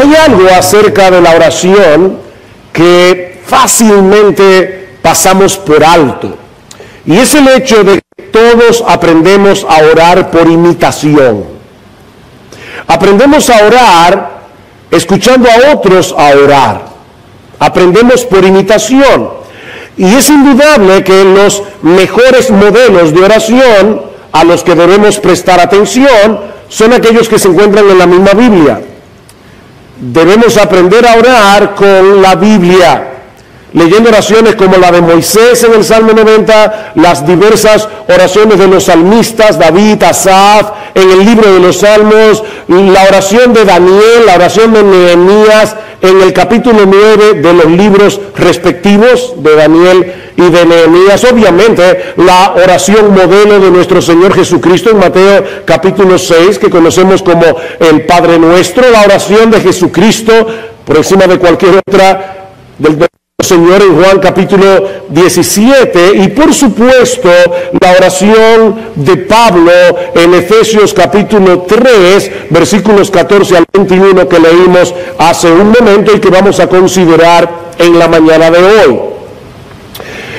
hay algo acerca de la oración que fácilmente pasamos por alto, y es el hecho de que todos aprendemos a orar por imitación. Aprendemos a orar escuchando a otros a orar. Aprendemos por imitación. Y es indudable que los mejores modelos de oración a los que debemos prestar atención son aquellos que se encuentran en la misma Biblia. Debemos aprender a orar con la Biblia, leyendo oraciones como la de Moisés en el Salmo 90, las diversas oraciones de los salmistas, David, Asaf, en el libro de los Salmos, la oración de Daniel, la oración de Nehemías, en el capítulo 9 de los libros respectivos de Daniel y de Nehemías. Obviamente, la oración modelo de nuestro Señor Jesucristo en Mateo capítulo 6, que conocemos como el Padre Nuestro, la oración de Jesucristo por encima de cualquier otra del Señor en Juan capítulo 17, y por supuesto la oración de Pablo en Efesios capítulo 3, versículos 14 al 21, que leímos hace un momento y que vamos a considerar en la mañana de hoy.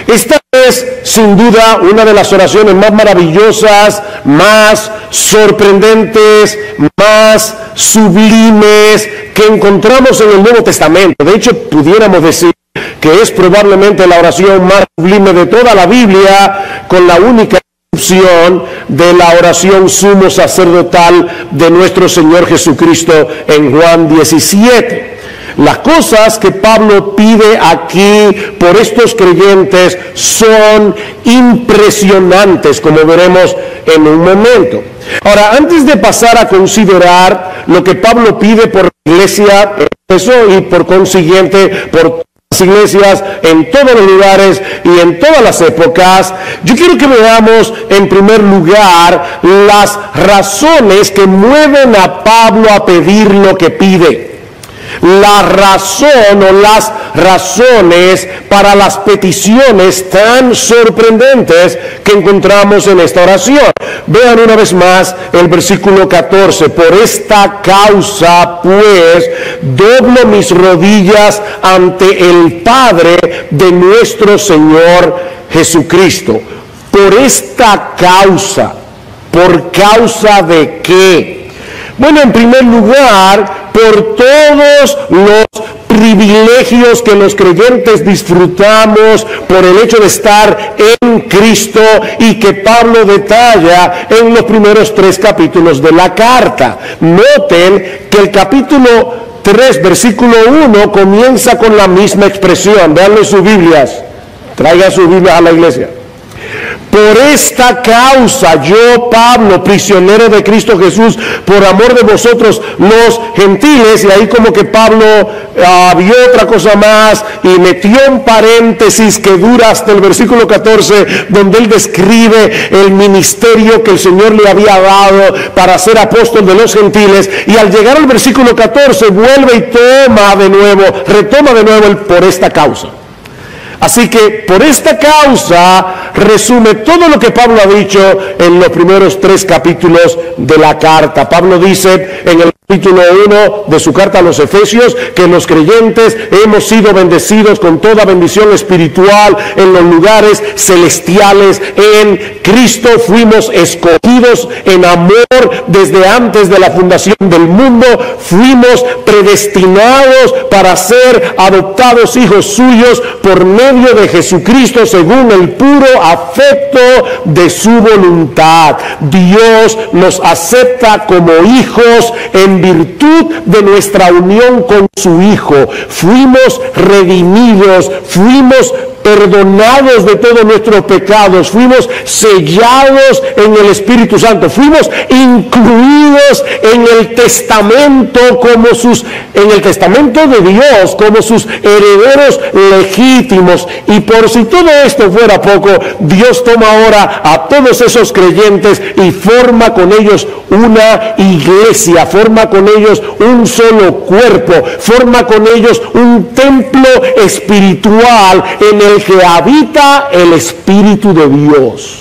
Esta es sin duda una de las oraciones más maravillosas, más sorprendentes, más sublimes que encontramos en el Nuevo Testamento. De hecho, pudiéramos decir que es probablemente la oración más sublime de toda la Biblia, con la única excepción de la oración sumo sacerdotal de nuestro Señor Jesucristo en Juan 17. Las cosas que Pablo pide aquí por estos creyentes son impresionantes, como veremos en un momento. Ahora, antes de pasar a considerar lo que Pablo pide por la iglesia, eso y por consiguiente por las iglesias en todos los lugares y en todas las épocas, yo quiero que veamos en primer lugar las razones que mueven a Pablo a pedir lo que pide. La razón o las razones para las peticiones tan sorprendentes que encontramos en esta oración. Vean una vez más el versículo 14. Por esta causa, pues, doblo mis rodillas ante el Padre de nuestro Señor Jesucristo. Por esta causa. ¿Por causa de qué? Bueno, en primer lugar, por todos los privilegios que los creyentes disfrutamos por el hecho de estar en Cristo y que Pablo detalla en los primeros 3 capítulos de la carta. Noten que el capítulo 3, versículo 1, comienza con la misma expresión. Veanlo en sus Biblias. Traigan sus Biblias a la iglesia. Por esta causa, yo, Pablo, prisionero de Cristo Jesús, por amor de vosotros los gentiles, y ahí como que Pablo vio otra cosa más y metió un paréntesis que dura hasta el versículo 14, donde él describe el ministerio que el Señor le había dado para ser apóstol de los gentiles, y al llegar al versículo 14 vuelve y retoma de nuevo el por esta causa. Así que por esta causa resume todo lo que Pablo ha dicho en los primeros 3 capítulos de la carta. Pablo dice en el capítulo 1 de su carta a los Efesios que los creyentes hemos sido bendecidos con toda bendición espiritual en los lugares celestiales. En Cristo fuimos escogidos en amor desde antes de la fundación del mundo. Fuimos predestinados para ser adoptados hijos suyos por medio de Jesucristo según el puro afecto de su voluntad. Dios nos acepta como hijos en virtud de nuestra unión con su Hijo. Fuimos redimidos, fuimos perdonados de todos nuestros pecados, fuimos sellados en el Espíritu Santo, fuimos incluidos en el testamento de Dios como sus herederos legítimos. Y por si todo esto fuera poco, Dios toma ahora a todos esos creyentes y forma con ellos una iglesia, forma con ellos un solo cuerpo, forma con ellos un templo espiritual en el que habita el Espíritu de Dios.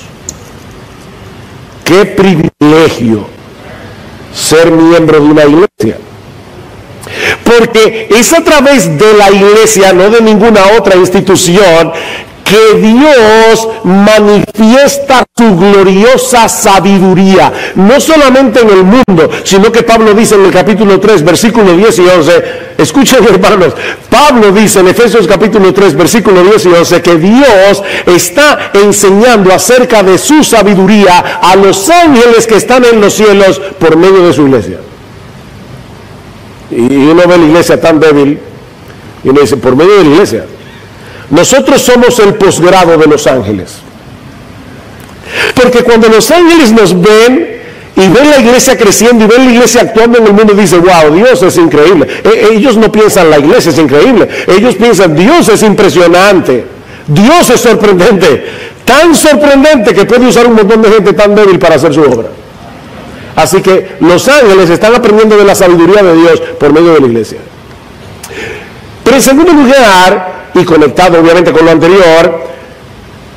Qué privilegio ser miembro de una iglesia. Porque es a través de la iglesia, no de ninguna otra institución, que Dios manifiesta su gloriosa sabiduría, no solamente en el mundo, sino que Pablo dice en el capítulo 3, versículo 10 y 11, escuchen hermanos, Pablo dice en Efesios capítulo 3, versículo 10 y 11, que Dios está enseñando acerca de su sabiduría a los ángeles que están en los cielos por medio de su iglesia. Y uno ve la iglesia tan débil, y uno dice, por medio de la iglesia. Nosotros somos el posgrado de los ángeles. Porque cuando los ángeles nos ven y ven la iglesia creciendo y ven la iglesia actuando en el mundo, dicen, wow, Dios es increíble. Ellos no piensan la iglesia es increíble. Ellos piensan, Dios es impresionante. Dios es sorprendente. Tan sorprendente que puede usar un montón de gente tan débil para hacer su obra. Así que los ángeles están aprendiendo de la sabiduría de Dios por medio de la iglesia. Pero en segundo lugar, y conectado obviamente con lo anterior,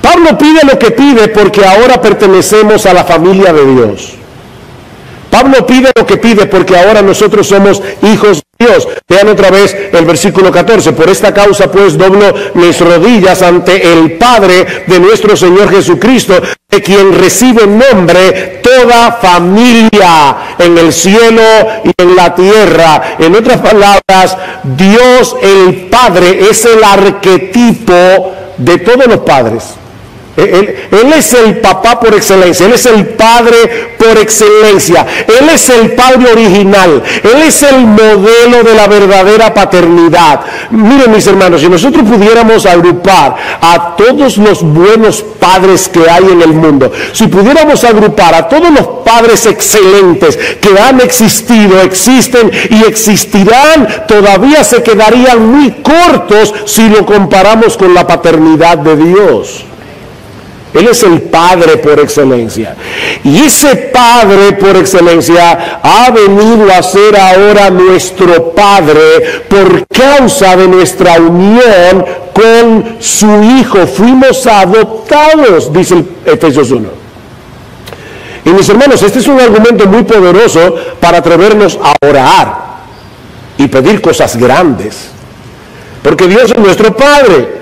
Pablo pide lo que pide porque ahora pertenecemos a la familia de Dios. Pablo pide lo que pide porque ahora nosotros somos hijos de Dios. Vean otra vez el versículo 14. Por esta causa pues doblo mis rodillas ante el Padre de nuestro Señor Jesucristo, de quien recibe nombre toda familia en el cielo y en la tierra. En otras palabras, Dios el Padre es el arquetipo de todos los padres. Él es el papá por excelencia, Él es el padre por excelencia, Él es el padre original, Él es el modelo de la verdadera paternidad. Miren mis hermanos, si nosotros pudiéramos agrupar a todos los buenos padres que hay en el mundo, si pudiéramos agrupar a todos los padres excelentes que han existido, existen y existirán, todavía se quedarían muy cortos si lo comparamos con la paternidad de Dios. Él es el Padre por excelencia. Y ese Padre por excelencia ha venido a ser ahora nuestro Padre por causa de nuestra unión con su Hijo. Fuimos adoptados, dice el Efesios 1. Y mis hermanos, este es un argumento muy poderoso para atrevernos a orar y pedir cosas grandes. Porque Dios es nuestro Padre.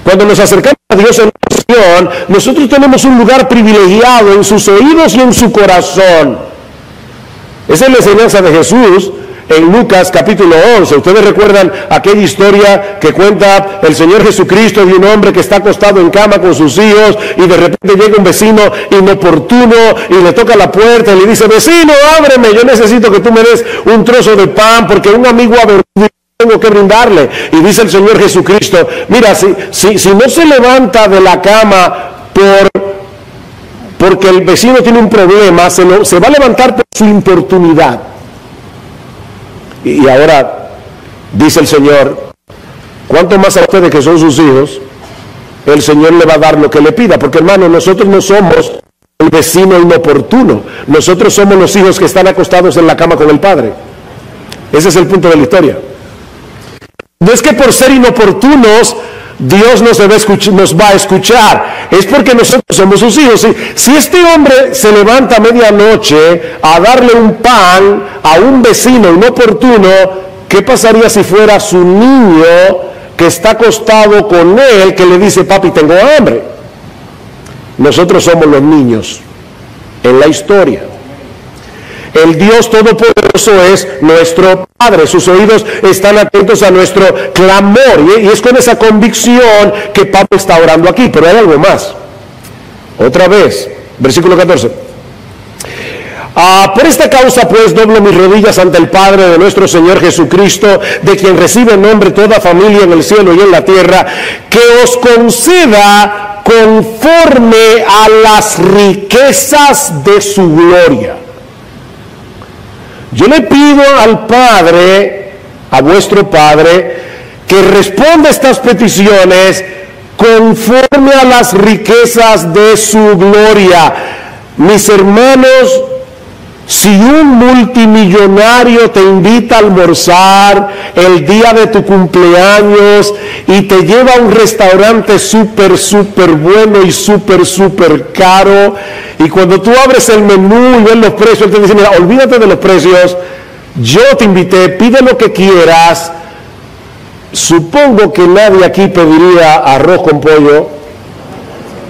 Cuando nos acercamos a Dios en oración, nosotros tenemos un lugar privilegiado en sus oídos y en su corazón. Esa es la enseñanza de Jesús en Lucas capítulo 11. Ustedes recuerdan aquella historia que cuenta el Señor Jesucristo de un hombre que está acostado en cama con sus hijos y de repente llega un vecino inoportuno y le toca la puerta y le dice, vecino, ábreme, yo necesito que tú me des un trozo de pan porque un amigo ha venido, tengo que brindarle. Y dice el Señor Jesucristo, mira, si no se levanta de la cama porque el vecino tiene un problema, se va a levantar por su importunidad. Y ahora dice el Señor, ¿cuánto más a ustedes que son sus hijos? El Señor le va a dar lo que le pida, porque hermano, nosotros no somos el vecino inoportuno, nosotros somos los hijos que están acostados en la cama con el Padre. Ese es el punto de la historia. No es que por ser inoportunos Dios nos va a escuchar, es porque nosotros somos sus hijos. Si este hombre se levanta a medianoche a darle un pan a un vecino inoportuno, ¿qué pasaría si fuera su niño que está acostado con él, que le dice, papi, tengo hambre? Nosotros somos los niños en la historia. El Dios Todopoderoso es nuestro Padre. Sus oídos están atentos a nuestro clamor. Y es con esa convicción que Pablo está orando aquí. Pero hay algo más. Otra vez, versículo 14. Por esta causa pues doblo mis rodillas ante el Padre de nuestro Señor Jesucristo, de quien recibe nombre toda familia en el cielo y en la tierra, que os conceda conforme a las riquezas de su gloria. Yo le pido al Padre, a vuestro Padre, que responda estas peticiones conforme a las riquezas de su gloria. Mis hermanos, si un multimillonario te invita a almorzar el día de tu cumpleaños y te lleva a un restaurante súper bueno y súper caro, y cuando tú abres el menú y ves los precios, él te dice, mira, olvídate de los precios, Yo te invité, pide lo que quieras. Supongo que nadie aquí pediría arroz con pollo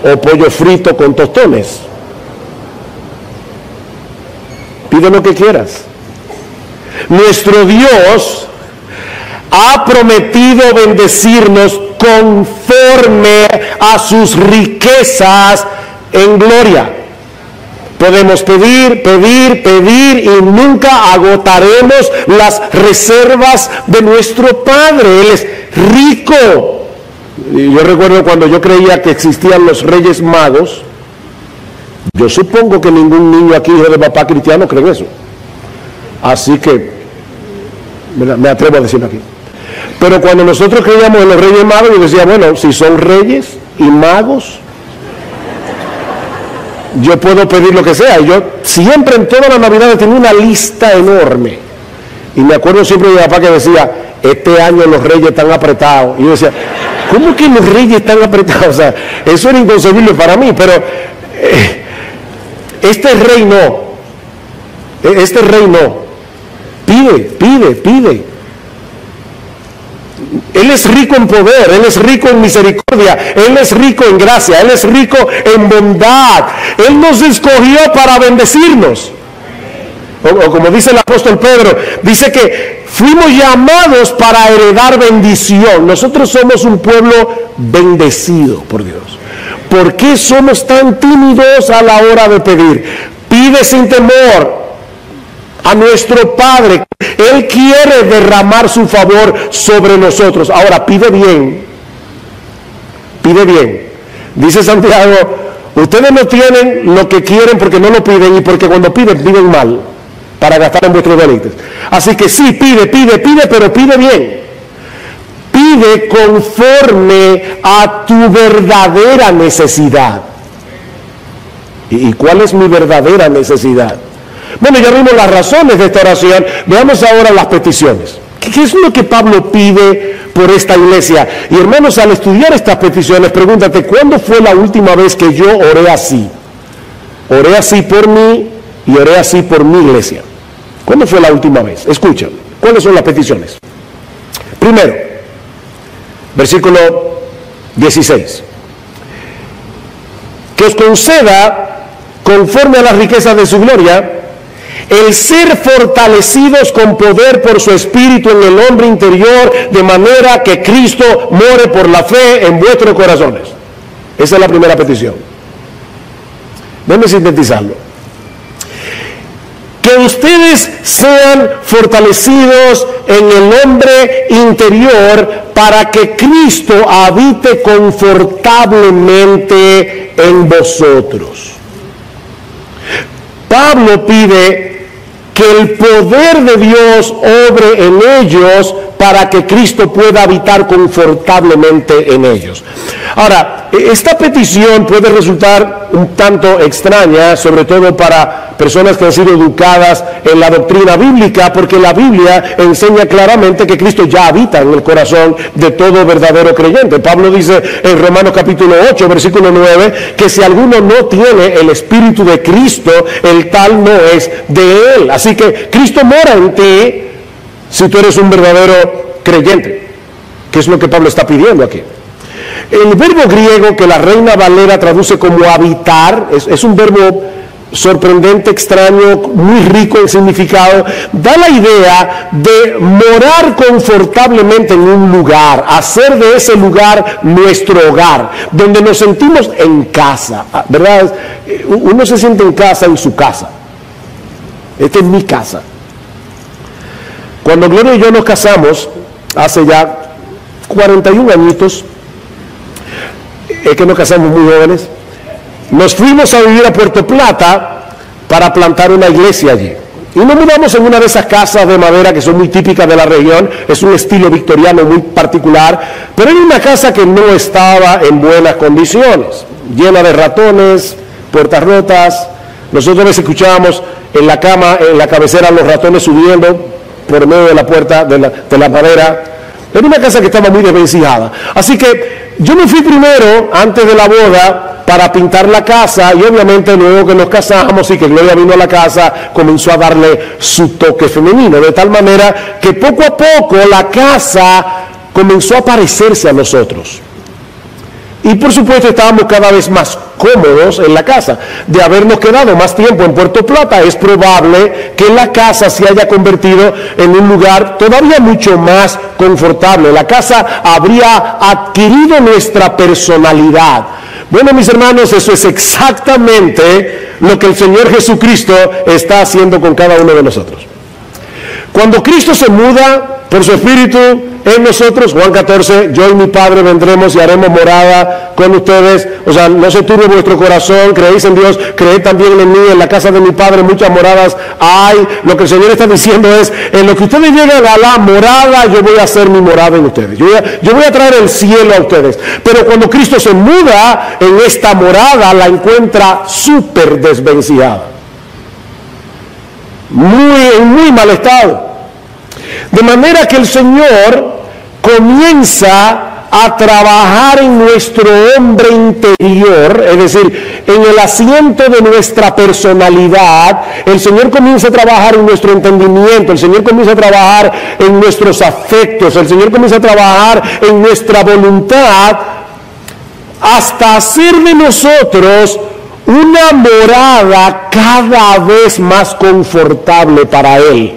o pollo frito con tostones. Pide lo que quieras. Nuestro Dios ha prometido bendecirnos conforme a sus riquezas en gloria. Podemos pedir, pedir, pedir y nunca agotaremos las reservas de nuestro Padre. Él es rico. Y yo recuerdo cuando yo creía que existían los Reyes Magos. Yo supongo que ningún niño aquí, hijo de papá cristiano, cree en eso. Así que me atrevo a decirlo aquí. Pero cuando nosotros creíamos en los Reyes Magos, yo decía, bueno, si son reyes y magos, yo puedo pedir lo que sea. Y yo siempre en todas las navidades tenía una lista enorme. Y me acuerdo siempre de mi papá que decía, este año los reyes están apretados. Y yo decía, ¿cómo que los reyes están apretados? O sea, eso era inconcebible para mí, pero este rey no. Este rey no. Pide, pide, pide. Él es rico en poder, Él es rico en misericordia, Él es rico en gracia, Él es rico en bondad. Él nos escogió para bendecirnos. O como dice el apóstol Pedro, dice que fuimos llamados para heredar bendición. Nosotros somos un pueblo bendecido por Dios. ¿Por qué somos tan tímidos a la hora de pedir? Pide sin temor a nuestro Padre. Él quiere derramar su favor sobre nosotros. Ahora, pide bien. Pide bien. Dice Santiago, ustedes no tienen lo que quieren porque no lo piden y porque cuando piden, piden mal para gastar en vuestros deleites. Así que sí, pide, pide, pide, pero pide bien. Pide conforme a tu verdadera necesidad. ¿Y cuál es mi verdadera necesidad? Bueno, ya vimos las razones de esta oración. Veamos ahora las peticiones. ¿Qué es lo que Pablo pide por esta iglesia? Y hermanos, al estudiar estas peticiones, pregúntate, ¿cuándo fue la última vez que yo oré así? Oré así por mí y oré así por mi iglesia. ¿Cuándo fue la última vez? Escucha, ¿cuáles son las peticiones? Primero, versículo 16. Que os conceda, conforme a las riquezas de su gloria, el ser fortalecidos con poder por su espíritu en el hombre interior, de manera que Cristo more por la fe en vuestros corazones. Esa es la primera petición. Déjenme sintetizarlo. Que ustedes sean fortalecidos en el hombre interior para que Cristo habite confortablemente en vosotros. Pablo pide que el poder de Dios obre en ellos para que Cristo pueda habitar confortablemente en ellos. Ahora, esta petición puede resultar un tanto extraña, sobre todo para personas que han sido educadas en la doctrina bíblica, porque la Biblia enseña claramente que Cristo ya habita en el corazón de todo verdadero creyente. Pablo dice en Romanos capítulo 8, versículo 9, que si alguno no tiene el Espíritu de Cristo, el tal no es de él. Así que Cristo mora en ti si tú eres un verdadero creyente, que es lo que Pablo está pidiendo aquí. El verbo griego que la Reina Valera traduce como habitar, es un verbo sorprendente, extraño, muy rico en significado. Da la idea de morar confortablemente en un lugar, hacer de ese lugar nuestro hogar, donde nos sentimos en casa, ¿verdad? Uno se siente en casa en su casa. Esta es mi casa. Cuando Gloria y yo nos casamos, hace ya 41 añitos, es que nos casamos muy jóvenes, nos fuimos a vivir a Puerto Plata para plantar una iglesia allí. Y nos mudamos en una de esas casas de madera que son muy típicas de la región, es un estilo victoriano muy particular, pero era una casa que no estaba en buenas condiciones, llena de ratones, puertas rotas. Nosotros a veces escuchábamos en la cama, en la cabecera, los ratones subiendo por medio de la puerta de la madera. Era una casa que estaba muy desvencijada. Así que yo me fui primero, antes de la boda, para pintar la casa, y obviamente luego que nos casamos y que Gloria vino a la casa, comenzó a darle su toque femenino, de tal manera que poco a poco la casa comenzó a parecerse a nosotros. Y por supuesto estábamos cada vez más cómodos en la casa. De habernos quedado más tiempo en Puerto Plata, es probable que la casa se haya convertido en un lugar todavía mucho más confortable. La casa habría adquirido nuestra personalidad. Bueno, mis hermanos, eso es exactamente lo que el Señor Jesucristo está haciendo con cada uno de nosotros. Cuando Cristo se muda por su Espíritu en nosotros, Juan 14, yo y mi Padre vendremos y haremos morada con ustedes. O sea, no se turbe vuestro corazón, creéis en Dios, creed también en mí, en la casa de mi Padre muchas moradas hay. Lo que el Señor está diciendo es, en lo que ustedes lleguen a la morada, yo voy a hacer mi morada en ustedes. Yo voy a traer el cielo a ustedes. Pero cuando Cristo se muda en esta morada, la encuentra súper desvencijada. En muy mal estado. De manera que el Señor comienza a trabajar en nuestro hombre interior, es decir, en el asiento de nuestra personalidad. El Señor comienza a trabajar en nuestro entendimiento, el Señor comienza a trabajar en nuestros afectos, el Señor comienza a trabajar en nuestra voluntad, hasta hacer de nosotros una morada cada vez más confortable para Él.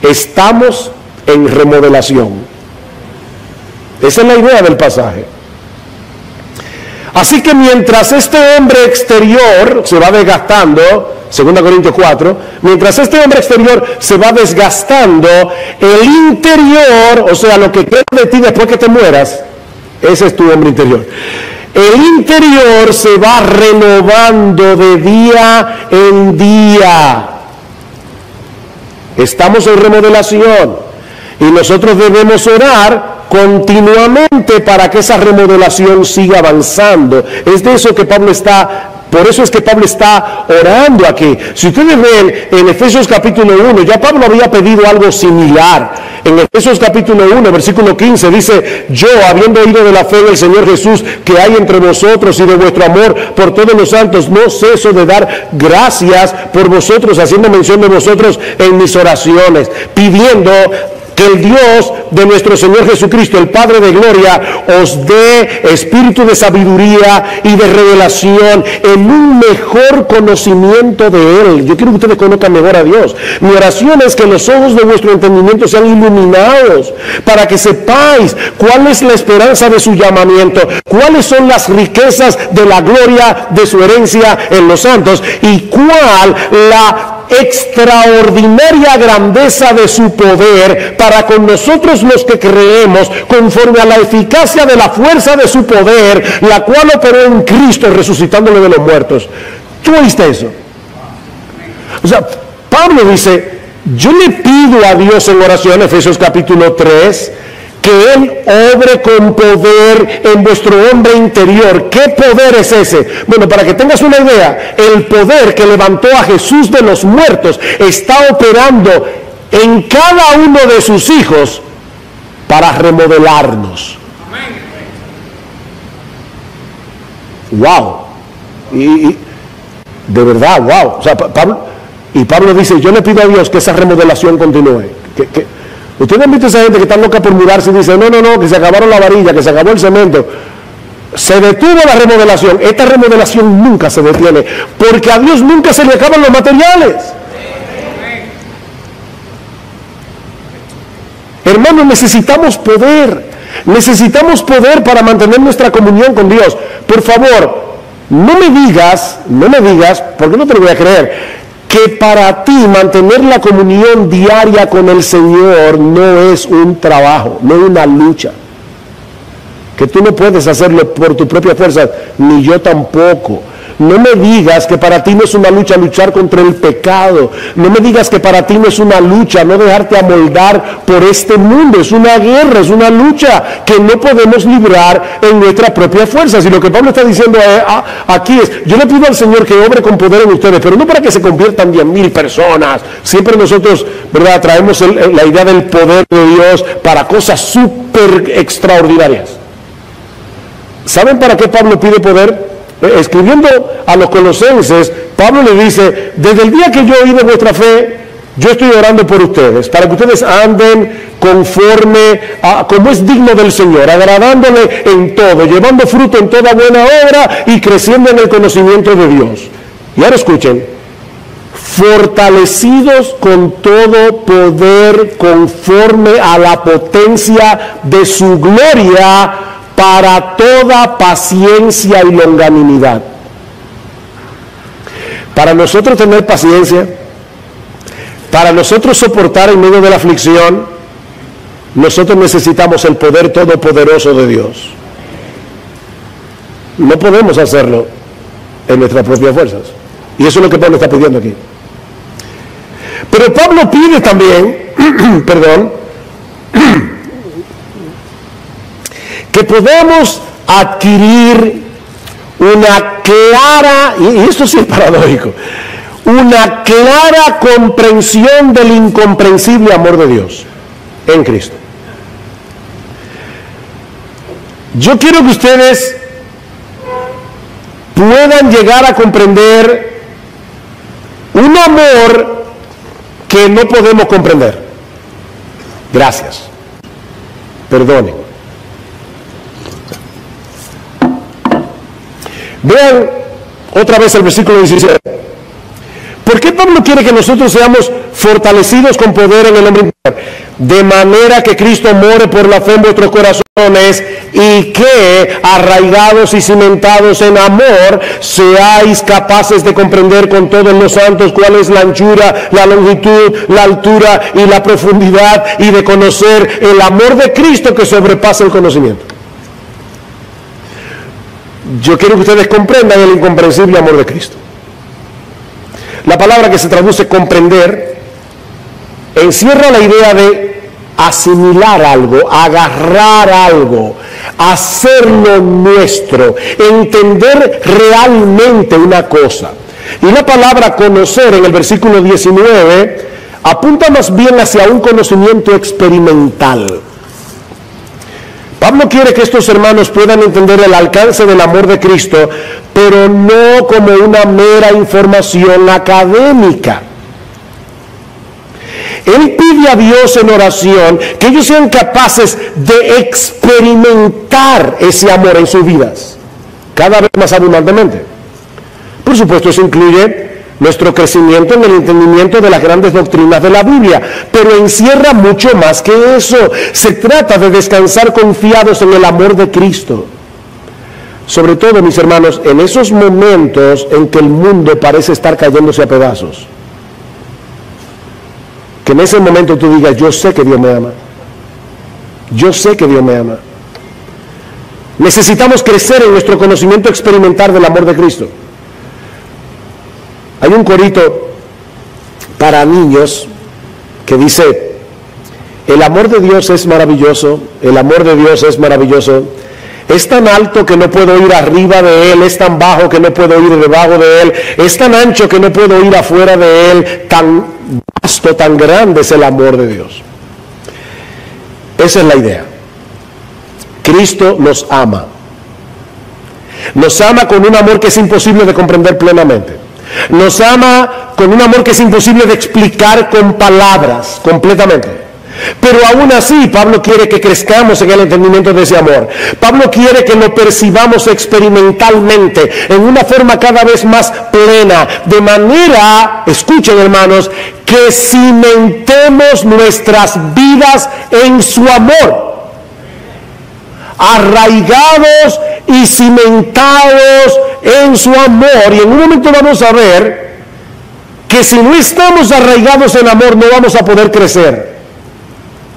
Estamos en remodelación. Esa es la idea del pasaje. Así que mientras este hombre exterior se va desgastando, 2 Corintios 4, mientras este hombre exterior se va desgastando, el interior, o sea, lo que queda de ti después que te mueras, ese es tu hombre interior. El interior se va renovando de día en día. Estamos en remodelación y nosotros debemos orar continuamente para que esa remodelación siga avanzando. Es de eso que Pablo está, por eso es que Pablo está orando aquí. Si ustedes ven en Efesios capítulo 1, ya Pablo había pedido algo similar. En Efesios capítulo 1, versículo 15 dice, yo, habiendo oído de la fe del Señor Jesús que hay entre vosotros y de vuestro amor por todos los santos, no ceso de dar gracias por vosotros, haciendo mención de vosotros en mis oraciones, pidiendo que el Dios de nuestro Señor Jesucristo, el Padre de gloria, os dé espíritu de sabiduría y de revelación en un mejor conocimiento de Él. Yo quiero que ustedes conozcan mejor a Dios. Mi oración es que los ojos de vuestro entendimiento sean iluminados, para que sepáis cuál es la esperanza de su llamamiento, cuáles son las riquezas de la gloria de su herencia en los santos, y cuál la extraordinaria grandeza de su poder para con nosotros los que creemos, conforme a la eficacia de la fuerza de su poder, la cual operó en Cristo resucitándole de los muertos. ¿Tú oíste eso? O sea, Pablo dice, yo le pido a Dios en oración, Efesios capítulo 3, que Él obre con poder en vuestro hombre interior. ¿Qué poder es ese? Bueno, para que tengas una idea, el poder que levantó a Jesús de los muertos está operando en cada uno de sus hijos para remodelarnos. ¡Wow! Y de verdad, wow. O sea, Pablo dice, yo le pido a Dios que esa remodelación continúe. Ustedes han visto a esa gente que está loca por mudarse y dice, no, que se acabaron la varilla, que se acabó el cemento. Se detuvo la remodelación. Esta remodelación nunca se detiene, porque a Dios nunca se le acaban los materiales. Hermanos, necesitamos poder para mantener nuestra comunión con Dios. Por favor, no me digas, porque no te lo voy a creer, que para ti mantener la comunión diaria con el Señor no es un trabajo, no es una lucha, que tú no puedes hacerlo por tu propia fuerza, ni yo tampoco. No me digas que para ti no es una lucha luchar contra el pecado. No me digas que para ti no es una lucha no dejarte amoldar por este mundo. Es una guerra, es una lucha que no podemos librar en nuestra propia fuerza. Si lo que Pablo está diciendo aquí es, yo le pido al Señor que obre con poder en ustedes, pero no para que se conviertan 10,000 personas. Siempre nosotros, ¿verdad?, traemos la idea del poder de Dios para cosas súper extraordinarias. ¿Saben para qué Pablo pide poder? Escribiendo a los colosenses, Pablo le dice, desde el día que yo oí de vuestra fe, yo estoy orando por ustedes, para que ustedes anden conforme a como es digno del Señor, agradándole en todo, llevando fruto en toda buena obra y creciendo en el conocimiento de Dios. Y ahora escuchen, fortalecidos con todo poder conforme a la potencia de su gloria para toda paciencia y longanimidad. Para nosotros tener paciencia, para nosotros soportar en medio de la aflicción, nosotros necesitamos el poder todopoderoso de Dios. No podemos hacerlo en nuestras propias fuerzas. Y eso es lo que Pablo está pidiendo aquí. Pero Pablo pide también, que podamos adquirir una clara, y esto sí es paradójico, una clara comprensión del incomprensible amor de Dios en Cristo. Yo quiero que ustedes puedan llegar a comprender un amor que no podemos comprender. Gracias. Perdonen. Vean otra vez el versículo 17. ¿Por qué Pablo quiere que nosotros seamos fortalecidos con poder en el hombre interior? De manera que Cristo more por la fe en vuestros corazones y que, arraigados y cimentados en amor, seáis capaces de comprender con todos los santos cuál es la anchura, la longitud, la altura y la profundidad, y de conocer el amor de Cristo que sobrepasa el conocimiento. Yo quiero que ustedes comprendan el incomprensible amor de Cristo. La palabra que se traduce comprender encierra la idea de asimilar algo, agarrar algo, hacerlo nuestro, entender realmente una cosa. Y la palabra conocer en el versículo 19 apunta más bien hacia un conocimiento experimental. Pablo quiere que estos hermanos puedan entender el alcance del amor de Cristo, pero no como una mera información académica. Él pide a Dios en oración que ellos sean capaces de experimentar ese amor en sus vidas, cada vez más abundantemente. Por supuesto, eso incluye nuestro crecimiento en el entendimiento de las grandes doctrinas de la Biblia, pero encierra mucho más que eso. Se trata de descansar confiados en el amor de Cristo. Sobre todo, mis hermanos, en esos momentos en que el mundo parece estar cayéndose a pedazos. Que en ese momento tú digas, yo sé que Dios me ama. Yo sé que Dios me ama. Necesitamos crecer en nuestro conocimiento experimental del amor de Cristo. Hay un corito para niños que dice, el amor de Dios es maravilloso, el amor de Dios es maravilloso. Es tan alto que no puedo ir arriba de él, es tan bajo que no puedo ir debajo de él, es tan ancho que no puedo ir afuera de él, tan vasto, tan grande es el amor de Dios. Esa es la idea. Cristo nos ama. Nos ama con un amor que es imposible de comprender plenamente. Nos ama con un amor que es imposible de explicar con palabras completamente. Pero aún así, Pablo quiere que crezcamos en el entendimiento de ese amor. Pablo quiere que lo percibamos experimentalmente, en una forma cada vez más plena, de manera, escuchen hermanos, que cimentemos nuestras vidas en su amor. Arraigados y cimentados en su amor. Y en un momento vamos a ver que si no estamos arraigados en amor, no vamos a poder crecer.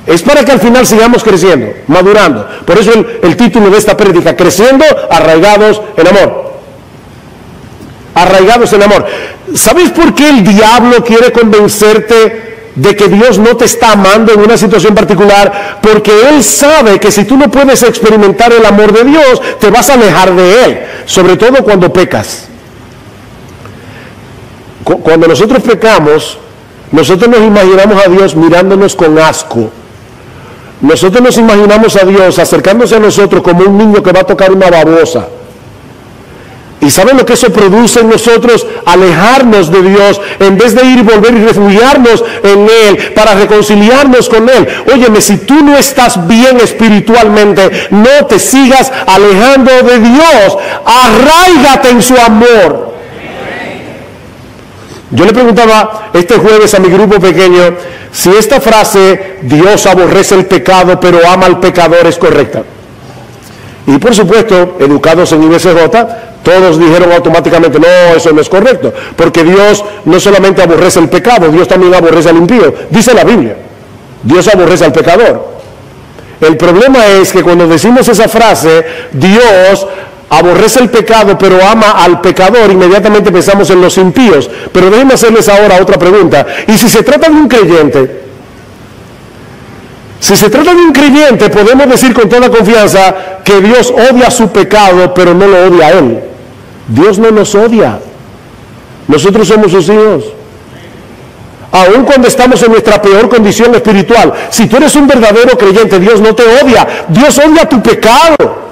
Es para que al final sigamos creciendo, madurando. Por eso el título de esta prédica, creciendo, arraigados en amor. Arraigados en amor. ¿Sabes por qué el diablo quiere convencerte de que Dios no te está amando en una situación particular? Porque Él sabe que si tú no puedes experimentar el amor de Dios, te vas a alejar de Él. Sobre todo cuando pecas. Cuando nosotros pecamos, nosotros nos imaginamos a Dios mirándonos con asco. Nosotros nos imaginamos a Dios acercándose a nosotros como un niño que va a tocar una babosa. ¿Y saben lo que eso produce en nosotros? Alejarnos de Dios en vez de ir y volver y refugiarnos en Él para reconciliarnos con Él. Óyeme, si tú no estás bien espiritualmente, no te sigas alejando de Dios. Arráigate en su amor. Yo le preguntaba este jueves a mi grupo pequeño si esta frase, Dios aborrece el pecado pero ama al pecador, es correcta. Y por supuesto, educados en IBCJ, todos dijeron automáticamente, no, eso no es correcto, porque Dios no solamente aborrece el pecado, Dios también aborrece al impío. Dice la Biblia, Dios aborrece al pecador. El problema es que cuando decimos esa frase, Dios aborrece el pecado pero ama al pecador, inmediatamente pensamos en los impíos. Pero déjenme hacerles ahora otra pregunta. ¿Y si se trata de un creyente? Si se trata de un creyente, podemos decir con toda confianza que Dios odia su pecado, pero no lo odia a Él. Dios no nos odia. Nosotros somos sus hijos. Aun cuando estamos en nuestra peor condición espiritual, si tú eres un verdadero creyente, Dios no te odia. Dios odia tu pecado.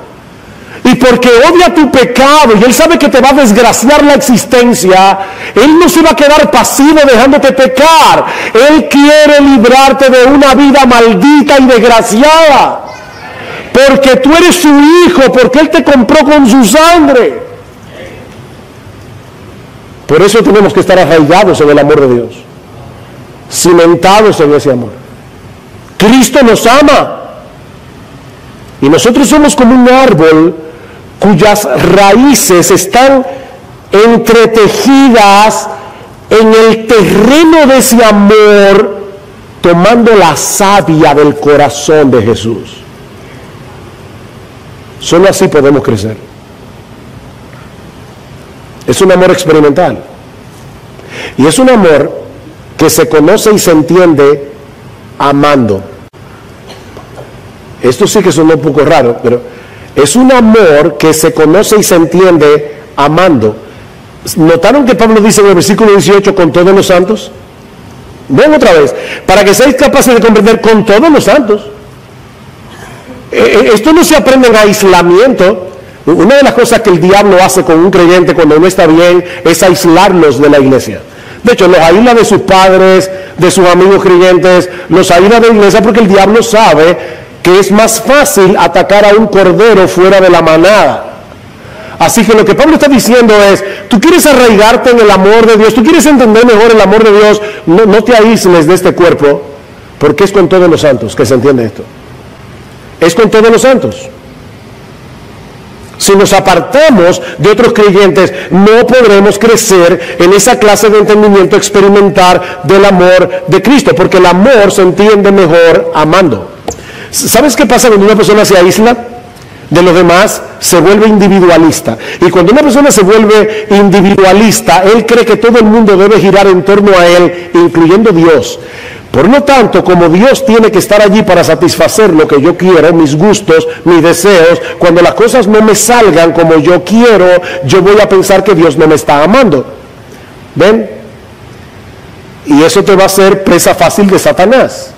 Y porque odia tu pecado y Él sabe que te va a desgraciar la existencia, Él no se va a quedar pasivo dejándote pecar. Él quiere librarte de una vida maldita y desgraciada. Porque tú eres su hijo, porque Él te compró con su sangre. Por eso tenemos que estar arraigados en el amor de Dios, cimentados en ese amor. Cristo nos ama. Y nosotros somos como un árbol cuyas raíces están entretejidas en el terreno de ese amor, tomando la savia del corazón de Jesús. Solo así podemos crecer. Es un amor experimental. Y es un amor que se conoce y se entiende amando. Esto sí que suena un poco raro, pero es un amor que se conoce y se entiende amando. ¿Notaron que Pablo dice en el versículo 18 con todos los santos? Ven otra vez, para que seáis capaces de comprender con todos los santos. Esto no se aprende en aislamiento. Una de las cosas que el diablo hace con un creyente cuando no está bien es aislarlos de la iglesia. De hecho, los aísla de sus padres, de sus amigos creyentes, los aísla de la iglesia porque el diablo sabe que es más fácil atacar a un cordero fuera de la manada. Así que lo que Pablo está diciendo es, tú quieres arraigarte en el amor de Dios, tú quieres entender mejor el amor de Dios, no te aísles de este cuerpo, porque es con todos los santos que se entiende esto. Es con todos los santos. Si nos apartamos de otros creyentes, no podremos crecer en esa clase de entendimiento experimental del amor de Cristo, porque el amor se entiende mejor amando. ¿Sabes qué pasa cuando una persona se aísla de los demás? Se vuelve individualista. Y cuando una persona se vuelve individualista, él cree que todo el mundo debe girar en torno a él, incluyendo Dios. Por lo tanto, como Dios tiene que estar allí para satisfacer lo que yo quiero, mis gustos, mis deseos, cuando las cosas no me salgan como yo quiero, yo voy a pensar que Dios no me está amando. ¿Ven? Y eso te va a hacer presa fácil de Satanás.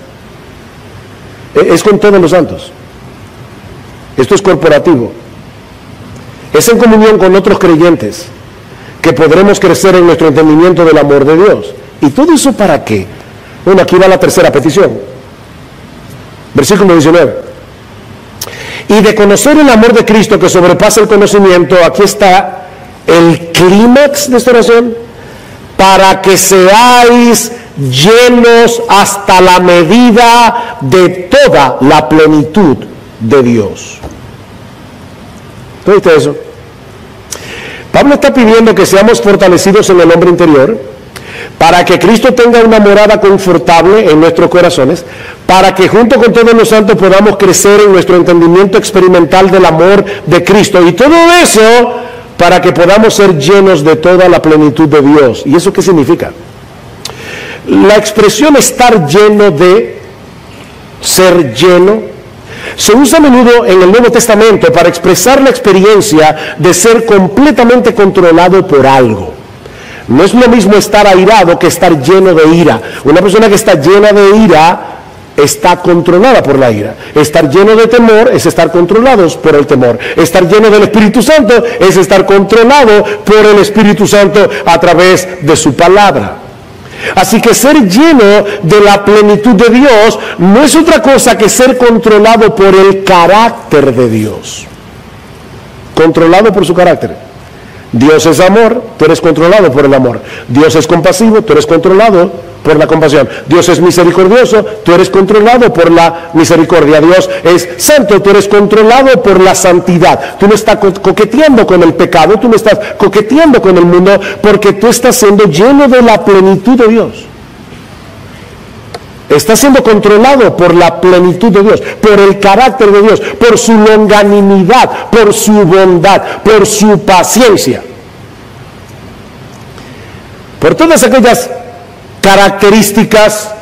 Es con todos los santos. Esto es corporativo. Es en comunión con otros creyentes que podremos crecer en nuestro entendimiento del amor de Dios. ¿Y todo eso para qué? Bueno, aquí va la tercera petición. Versículo 19. Y de conocer el amor de Cristo que sobrepasa el conocimiento, aquí está el clímax de esta oración, para que seáis llenos hasta la medida de toda la plenitud de Dios. ¿Viste eso? Pablo está pidiendo que seamos fortalecidos en el hombre interior, para que Cristo tenga una morada confortable en nuestros corazones, para que junto con todos los santos podamos crecer en nuestro entendimiento experimental del amor de Cristo, y todo eso para que podamos ser llenos de toda la plenitud de Dios. ¿Y eso qué significa? La expresión estar lleno de, ser lleno, se usa a menudo en el Nuevo Testamento para expresar la experiencia de ser completamente controlado por algo. No es lo mismo estar airado que estar lleno de ira. Una persona que está llena de ira está controlada por la ira. Estar lleno de temor es estar controlados por el temor. Estar lleno del Espíritu Santo es estar controlado por el Espíritu Santo a través de su palabra. Así que ser lleno de la plenitud de Dios no es otra cosa que ser controlado por el carácter de Dios. Controlado por su carácter. Dios es amor, tú eres controlado por el amor. Dios es compasivo, tú eres controlado por la compasión. Dios es misericordioso, tú eres controlado por la misericordia. Dios es santo, tú eres controlado por la santidad. Tú no estás coqueteando con el pecado, tú no estás coqueteando con el mundo, porque tú estás siendo lleno de la plenitud de Dios. Está siendo controlado por la plenitud de Dios, por el carácter de Dios, por su longanimidad, por su bondad, por su paciencia. Por todas aquellas características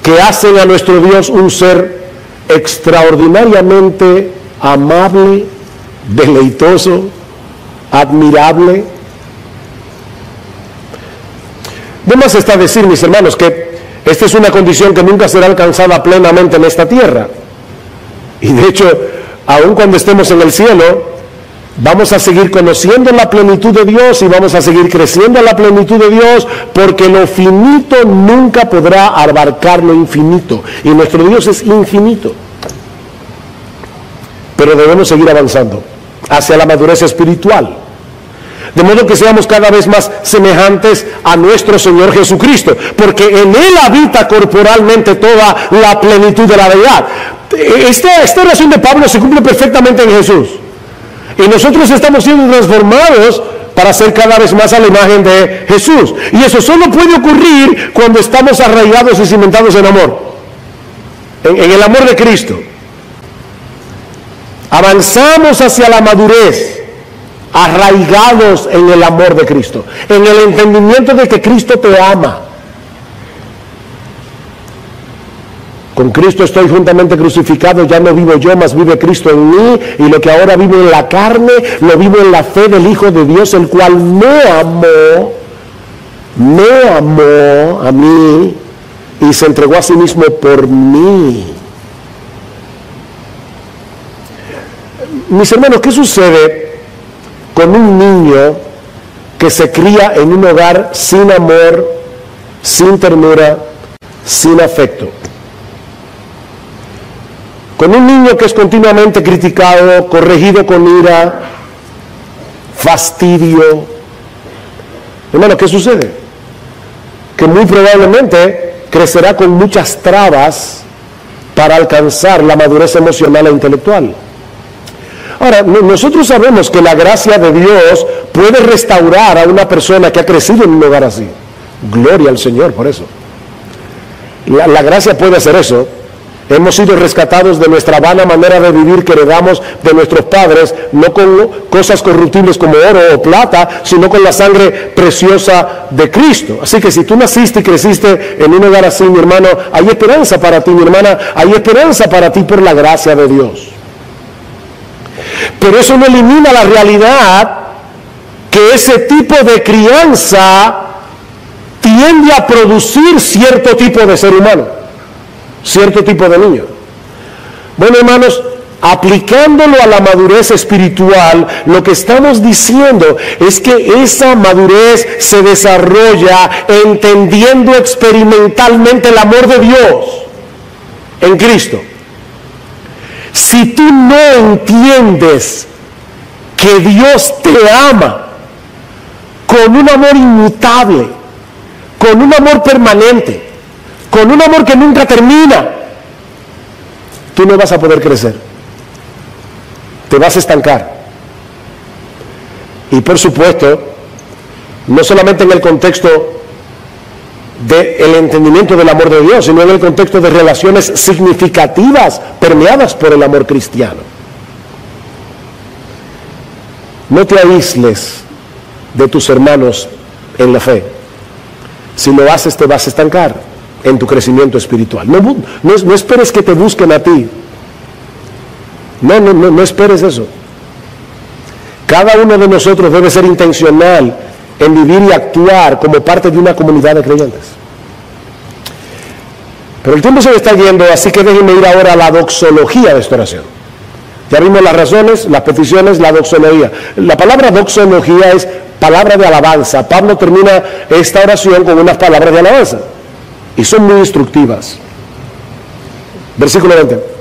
que hacen a nuestro Dios un ser extraordinariamente amable, deleitoso, admirable. De más está decir, mis hermanos, que esta es una condición que nunca será alcanzada plenamente en esta tierra. Y de hecho, aun cuando estemos en el cielo, vamos a seguir conociendo la plenitud de Dios y vamos a seguir creciendo en la plenitud de Dios, porque lo finito nunca podrá abarcar lo infinito. Y nuestro Dios es infinito. Pero debemos seguir avanzando hacia la madurez espiritual. De modo que seamos cada vez más semejantes a nuestro Señor Jesucristo, porque en Él habita corporalmente toda la plenitud de la deidad. Esta oración de Pablo se cumple perfectamente en Jesús. Y nosotros estamos siendo transformados para ser cada vez más a la imagen de Jesús. Y eso solo puede ocurrir cuando estamos arraigados y cimentados en amor, en el amor de Cristo. Avanzamos hacia la madurez, arraigados en el amor de Cristo, en el entendimiento de que Cristo te ama. Con Cristo estoy juntamente crucificado, ya no vivo yo, mas vive Cristo en mí, y lo que ahora vivo en la carne, lo vivo en la fe del Hijo de Dios, el cual me amó a mí, y se entregó a sí mismo por mí. Mis hermanos, ¿qué sucede con un niño que se cría en un hogar sin amor, sin ternura, sin afecto? Con un niño que es continuamente criticado, corregido con ira, fastidio. Hermano, ¿qué sucede? Que muy probablemente crecerá con muchas trabas para alcanzar la madurez emocional e intelectual. Ahora, nosotros sabemos que la gracia de Dios puede restaurar a una persona que ha crecido en un hogar así. Gloria al Señor por eso. La gracia puede hacer eso. Hemos sido rescatados de nuestra vana manera de vivir que heredamos de nuestros padres, no con cosas corruptibles como oro o plata, sino con la sangre preciosa de Cristo. Así que si tú naciste y creciste en un hogar así, mi hermano, hay esperanza para ti, mi hermana, hay esperanza para ti por la gracia de Dios. Pero eso no elimina la realidad que ese tipo de crianza tiende a producir cierto tipo de ser humano, cierto tipo de niño. Bueno, hermanos, aplicándolo a la madurez espiritual, lo que estamos diciendo es que esa madurez se desarrolla entendiendo experimentalmente el amor de Dios en Cristo. Si tú no entiendes que Dios te ama con un amor inmutable, con un amor permanente, con un amor que nunca termina, tú no vas a poder crecer. Te vas a estancar. Y por supuesto, no solamente en el contexto del entendimiento del amor de Dios, sino en el contexto de relaciones significativas permeadas por el amor cristiano. No te aísles de tus hermanos en la fe. Si lo haces, te vas a estancar en tu crecimiento espiritual. No esperes que te busquen a ti. No esperes eso. Cada uno de nosotros debe ser intencional en vivir y actuar como parte de una comunidad de creyentes. Pero el tiempo se me está yendo, así que déjenme ir ahora a la doxología de esta oración. Ya vimos las razones, las peticiones, la doxología. La palabra doxología es palabra de alabanza. Pablo termina esta oración con unas palabras de alabanza y son muy instructivas. Versículo 20.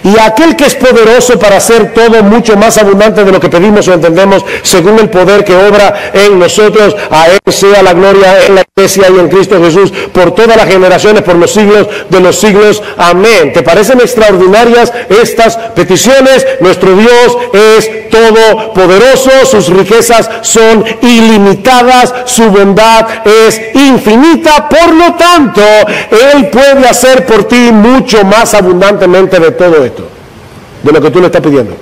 Y aquel que es poderoso para hacer todo mucho más abundante de lo que pedimos o entendemos, según el poder que obra en nosotros, a Él sea la gloria en la iglesia y en Cristo Jesús, por todas las generaciones, por los siglos de los siglos. Amén. ¿Te parecen extraordinarias estas peticiones? Nuestro Dios es todopoderoso, sus riquezas son ilimitadas, su bondad es infinita, por lo tanto, Él puede hacer por ti mucho más abundantemente de todo esto, de lo que tú le estás pidiendo.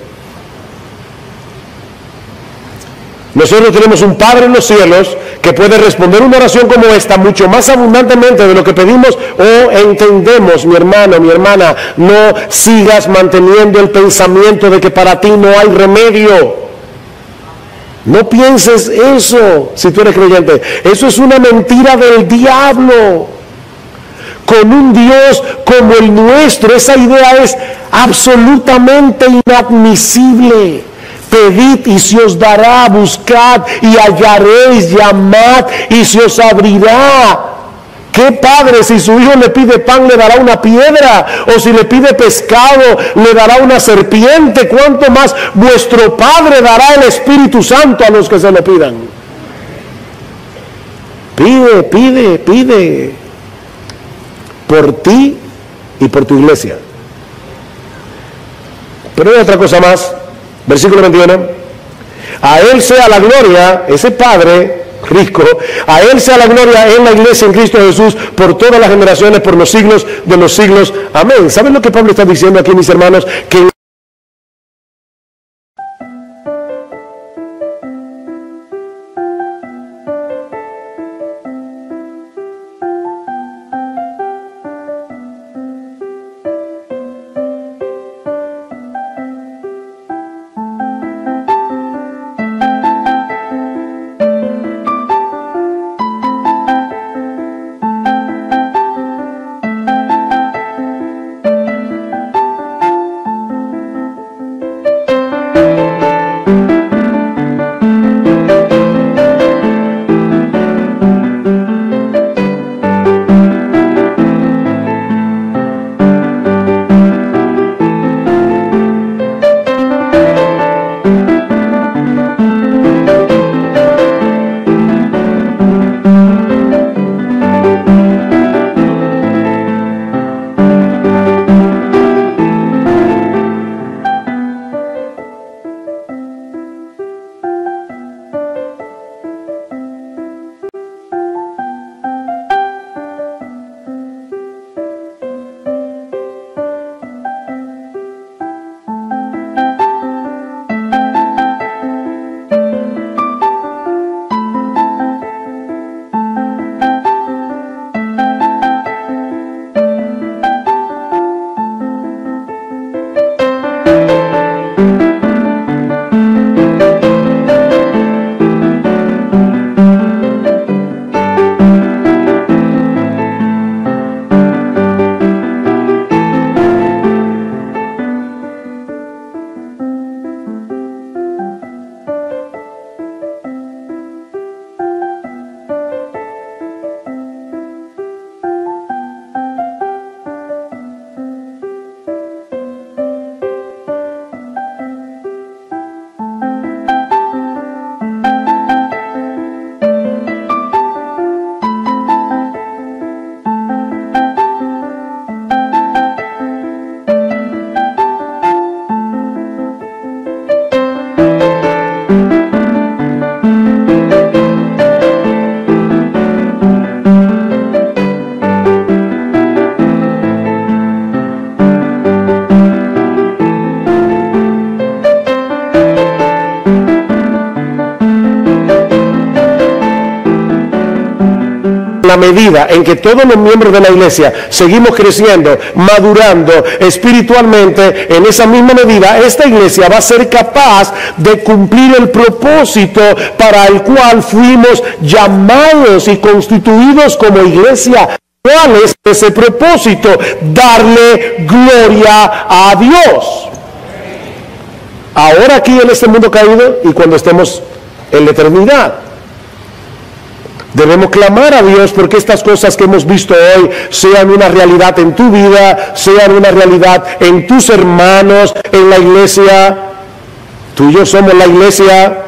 Nosotros tenemos un Padre en los cielos que puede responder una oración como esta mucho más abundantemente de lo que pedimos o entendemos. Mi hermano, mi hermana, no sigas manteniendo el pensamiento de que para ti no hay remedio. No pienses eso si tú eres creyente. Eso es una mentira del diablo. Con un Dios como el nuestro, esa idea es absolutamente inadmisible. Pedid y se os dará, buscad y hallaréis, llamad y se os abrirá. ¿Qué padre si su hijo le pide pan le dará una piedra? O si le pide pescado le dará una serpiente. ¿Cuánto más vuestro Padre dará el Espíritu Santo a los que se lo pidan? Pide, pide, pide. Por ti y por tu iglesia. Pero hay otra cosa más. Versículo 21. A Él sea la gloria, ese Padre rico, a Él sea la gloria en la iglesia en Cristo Jesús por todas las generaciones, por los siglos de los siglos. Amén. ¿Saben lo que Pablo está diciendo aquí, mis hermanos? Que la medida en que todos los miembros de la iglesia seguimos creciendo, madurando espiritualmente, en esa misma medida esta iglesia va a ser capaz de cumplir el propósito para el cual fuimos llamados y constituidos como iglesia ¿Cuál es ese propósito? Darle gloria a Dios. Ahora aquí en este mundo caído y cuando estemos en la eternidad. Debemos clamar a Dios porque estas cosas que hemos visto hoy sean una realidad en tu vida, sean una realidad en tus hermanos, en la iglesia. Tú y yo somos la iglesia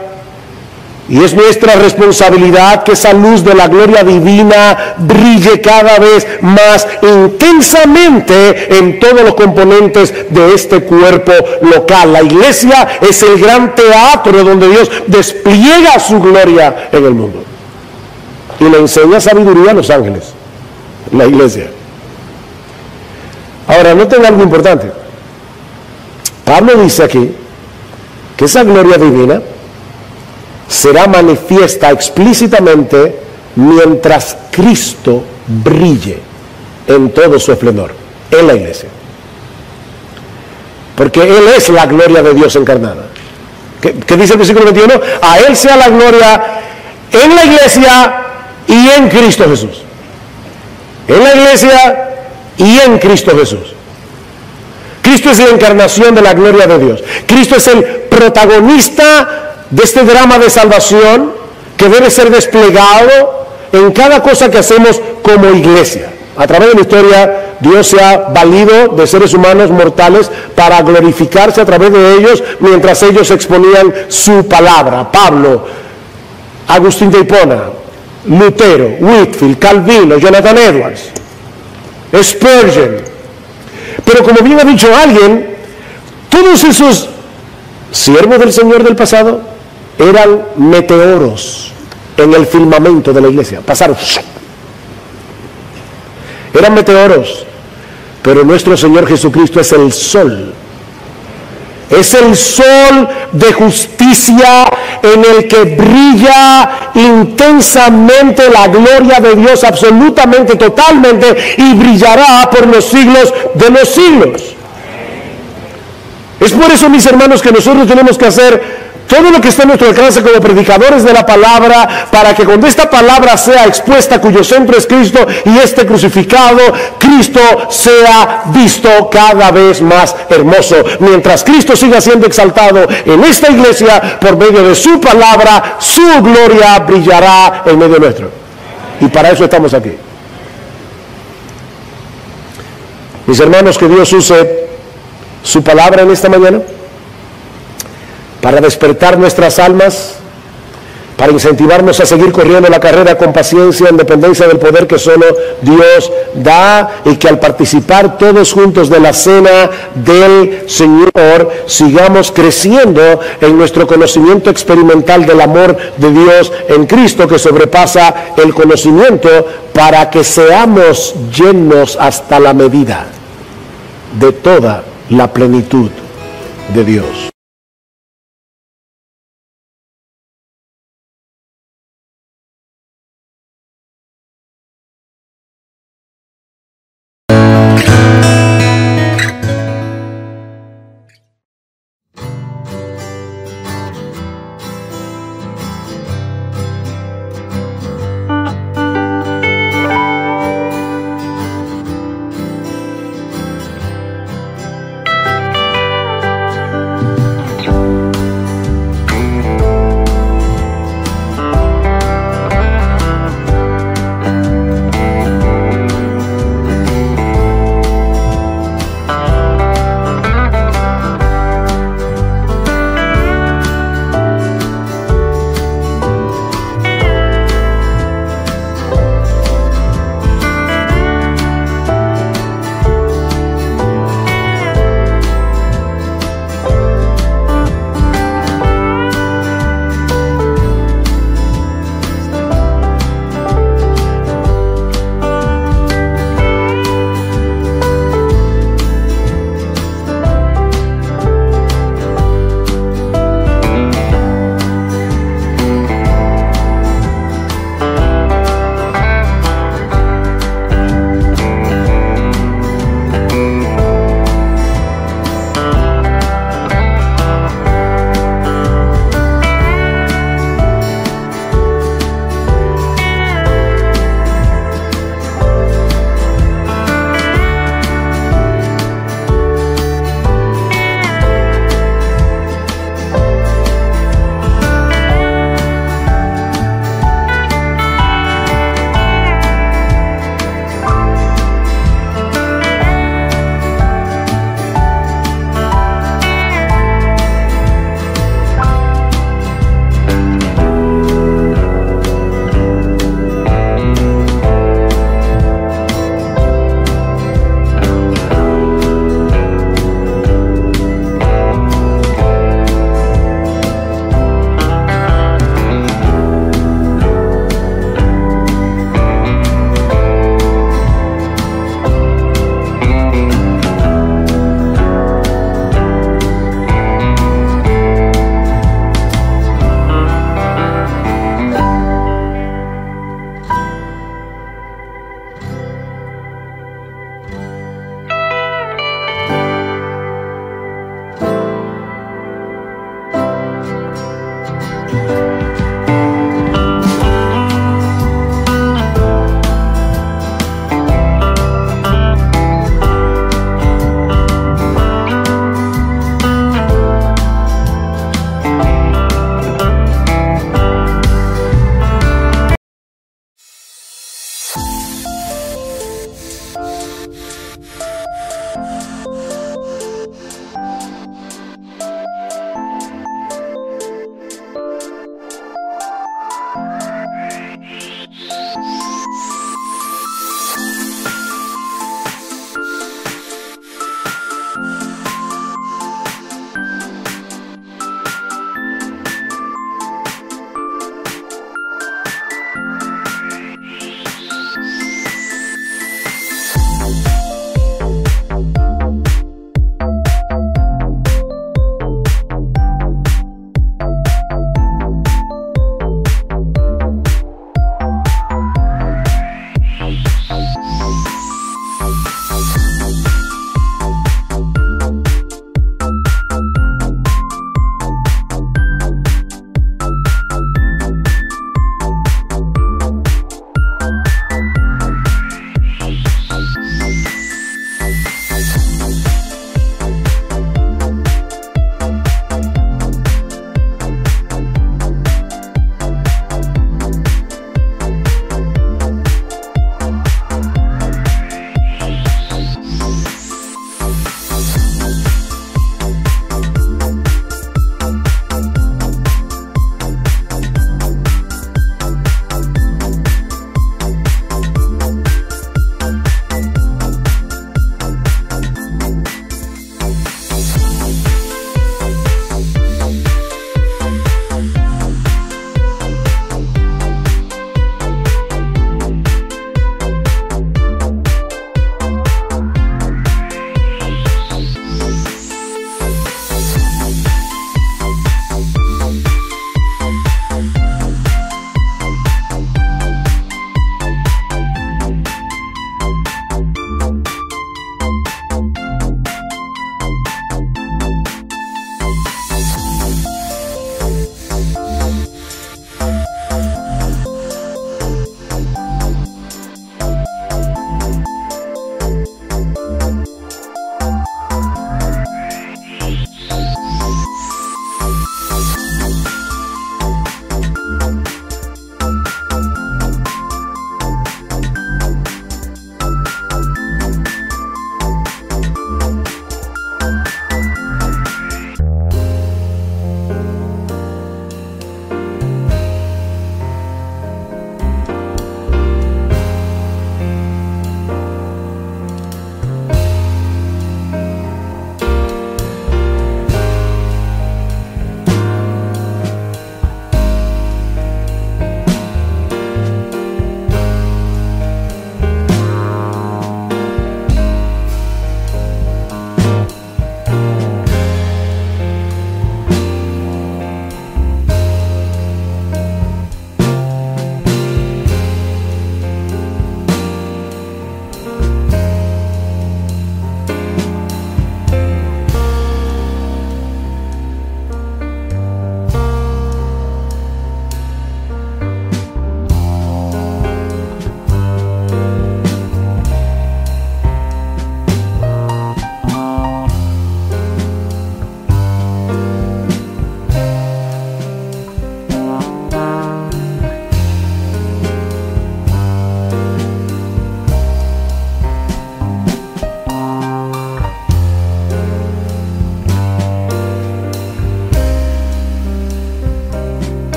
y es nuestra responsabilidad que esa luz de la gloria divina brille cada vez más intensamente en todos los componentes de este cuerpo local. La iglesia es el gran teatro donde Dios despliega su gloria en el mundo. Y le enseña sabiduría a los ángeles, la iglesia. Ahora, noten algo importante. Pablo dice aquí que esa gloria divina será manifiesta explícitamente mientras Cristo brille en todo su esplendor, en la iglesia. Porque Él es la gloria de Dios encarnada. ¿Qué dice el versículo 21? A Él sea la gloria en la iglesia y en Cristo Jesús. En la iglesia y en Cristo Jesús. Cristo es la encarnación de la gloria de Dios. Cristo es el protagonista de este drama de salvación que debe ser desplegado en cada cosa que hacemos como iglesia. A través de la historia, Dios se ha valido de seres humanos mortales para glorificarse a través de ellos mientras ellos exponían su palabra. Pablo, Agustín de Hipona, Lutero, Whitefield, Calvino, Jonathan Edwards, Spurgeon. Pero como bien ha dicho alguien, todos esos siervos del Señor del pasado eran meteoros en el firmamento de la iglesia. Pasaron. Eran meteoros. Pero nuestro Señor Jesucristo es el sol. Es el sol de justicia en el que brilla intensamente la gloria de Dios, absolutamente, totalmente, y brillará por los siglos de los siglos. Es por eso, mis hermanos, que nosotros tenemos que hacer todo lo que está a nuestro alcance como predicadores de la palabra, para que cuando esta palabra sea expuesta, cuyo centro es Cristo y este crucificado, Cristo sea visto cada vez más hermoso. Mientras Cristo siga siendo exaltado en esta iglesia, por medio de su palabra, su gloria brillará en medio nuestro. Y para eso estamos aquí. Mis hermanos, que Dios use su palabra en esta mañana para despertar nuestras almas, para incentivarnos a seguir corriendo la carrera con paciencia en dependencia del poder que solo Dios da, y que al participar todos juntos de la cena del Señor sigamos creciendo en nuestro conocimiento experimental del amor de Dios en Cristo, que sobrepasa el conocimiento, para que seamos llenos hasta la medida de toda la plenitud de Dios.